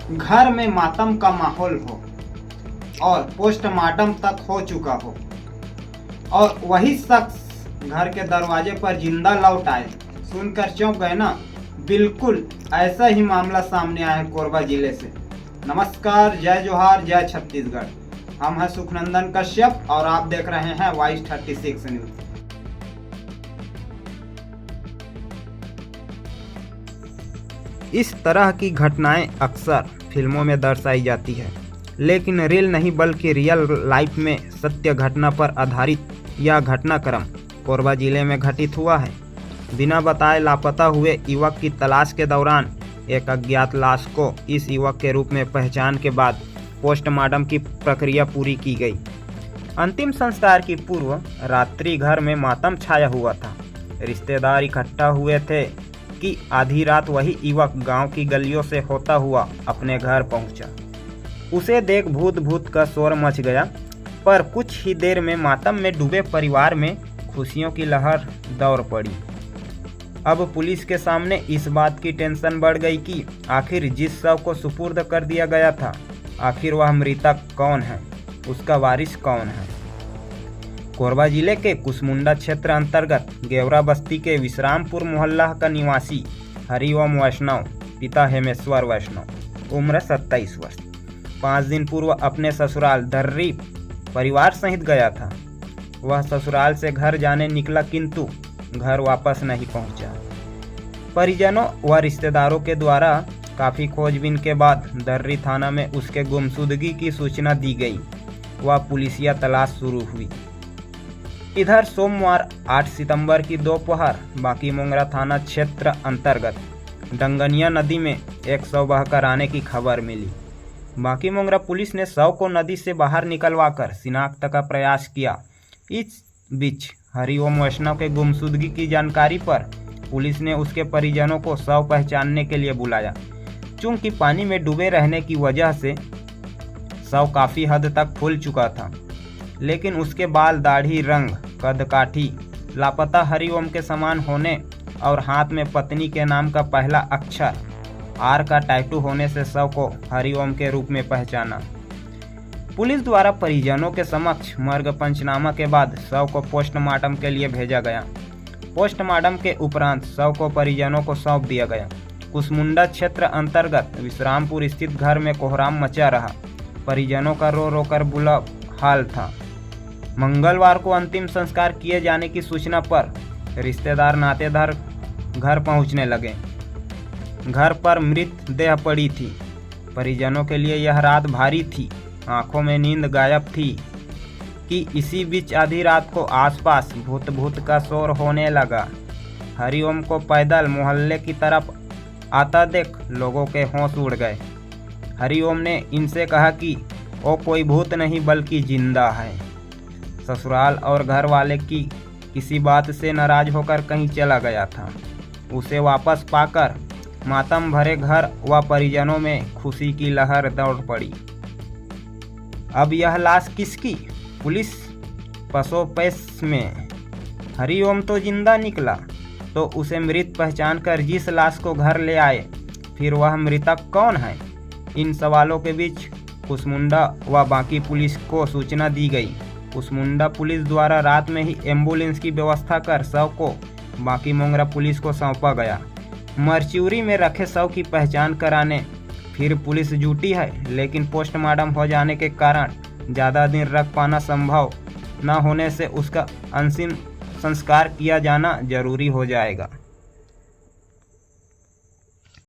घर में मातम का माहौल हो और पोस्टमार्टम तक हो चुका हो और वही शख्स घर के दरवाजे पर जिंदा लौट आए, सुनकर चौंक गए ना। बिल्कुल ऐसा ही मामला सामने आया है कोरबा जिले से। नमस्कार, जय जोहार, जय छत्तीसगढ़। हम हैं सुखनंदन कश्यप और आप देख रहे हैं वॉइस 36 न्यूज। इस तरह की घटनाएं अक्सर फिल्मों में दर्शाई जाती है, लेकिन रियल नहीं बल्कि रियल लाइफ में सत्य घटना पर आधारित यह घटनाक्रम कोरबा जिले में घटित हुआ है। बिना बताए लापता हुए युवक की तलाश के दौरान एक अज्ञात लाश को इस युवक के रूप में पहचान के बाद पोस्टमार्टम की प्रक्रिया पूरी की गई। अंतिम संस्कार की पूर्व रात्रि घर में मातम छाया हुआ था। रिश्तेदार इकट्ठा हुए थे कि आधी रात वही युवक गांव की गलियों से होता हुआ अपने घर पहुंचा। उसे देख भूत भूत का शोर मच गया, पर कुछ ही देर में मातम में डूबे परिवार में खुशियों की लहर दौड़ पड़ी। अब पुलिस के सामने इस बात की टेंशन बढ़ गई कि आखिर जिस शव को सुपुर्द कर दिया गया था, आखिर वह मृतक कौन है, उसका वारिस कौन है। कोरबा जिले के कुसमुंडा क्षेत्र अंतर्गत गेवरा बस्ती के विश्रामपुर मोहल्ला का निवासी हरिओम वैष्णव, पिता हेमेश्वर वैष्णव, उम्र 27 वर्ष, 5 दिन पूर्व अपने ससुराल दर्री परिवार सहित गया था। वह ससुराल से घर जाने निकला किंतु घर वापस नहीं पहुंचा। परिजनों व रिश्तेदारों के द्वारा काफ़ी खोजबीन के बाद दर्री थाना में उसके गुमशुदगी की सूचना दी गई। वह पुलिसिया तलाश शुरू हुई। इधर सोमवार 8 सितंबर की दोपहर बाकी मोंगरा थाना क्षेत्र अंतर्गत डंगनिया नदी में एक शव बहकर आने की खबर मिली। बाकी मोंगरा पुलिस ने शव को नदी से बाहर निकलवाकर शिनाख्त का प्रयास किया। इस बीच हरिओम वैष्णव के गुमशुदगी की जानकारी पर पुलिस ने उसके परिजनों को शव पहचानने के लिए बुलाया। चूंकि पानी में डूबे रहने की वजह से शव काफ़ी हद तक फूल चुका था, लेकिन उसके बाल, दाढ़ी, रंग, कदकाठी लापता हरिओम के समान होने और हाथ में पत्नी के नाम का पहला अक्षर आर का टैटू होने से शव को हरिओम के रूप में पहचाना। पुलिस द्वारा परिजनों के समक्ष मर्ग पंचनामा के बाद शव को पोस्टमार्टम के लिए भेजा गया। पोस्टमार्टम के उपरांत शव को परिजनों को सौंप दिया गया। कुसमुंडा क्षेत्र अंतर्गत विश्रामपुर स्थित घर में कोहराम मचा रहा। परिजनों का रो रो कर बुरा हाल था। मंगलवार को अंतिम संस्कार किए जाने की सूचना पर रिश्तेदार नातेदार घर पहुंचने लगे। घर पर मृत देह पड़ी थी। परिजनों के लिए यह रात भारी थी। आंखों में नींद गायब थी कि इसी बीच आधी रात को आसपास भूत भूत का शोर होने लगा। हरिओम को पैदल मोहल्ले की तरफ आता देख लोगों के होश उड़ गए। हरिओम ने इनसे कहा कि वो कोई भूत नहीं बल्कि जिंदा है। ससुराल और घर वाले की किसी बात से नाराज होकर कहीं चला गया था। उसे वापस पाकर मातम भरे घर व परिजनों में खुशी की लहर दौड़ पड़ी। अब यह लाश किसकी? पुलिस पसोपेश में। हरिओम तो जिंदा निकला, तो उसे मृत पहचान कर जिस लाश को घर ले आए, फिर वह मृतक कौन है? इन सवालों के बीच कुसमुंडा व बाकी पुलिस को सूचना दी गई। कुसमुंडा पुलिस द्वारा रात में ही एम्बुलेंस की व्यवस्था कर शव को बाकी मोंगरा पुलिस को सौंपा गया। मरच्यूरी में रखे शव की पहचान कराने फिर पुलिस जुटी है, लेकिन पोस्टमार्टम हो जाने के कारण ज़्यादा दिन रख पाना संभव न होने से उसका अंतिम संस्कार किया जाना जरूरी हो जाएगा।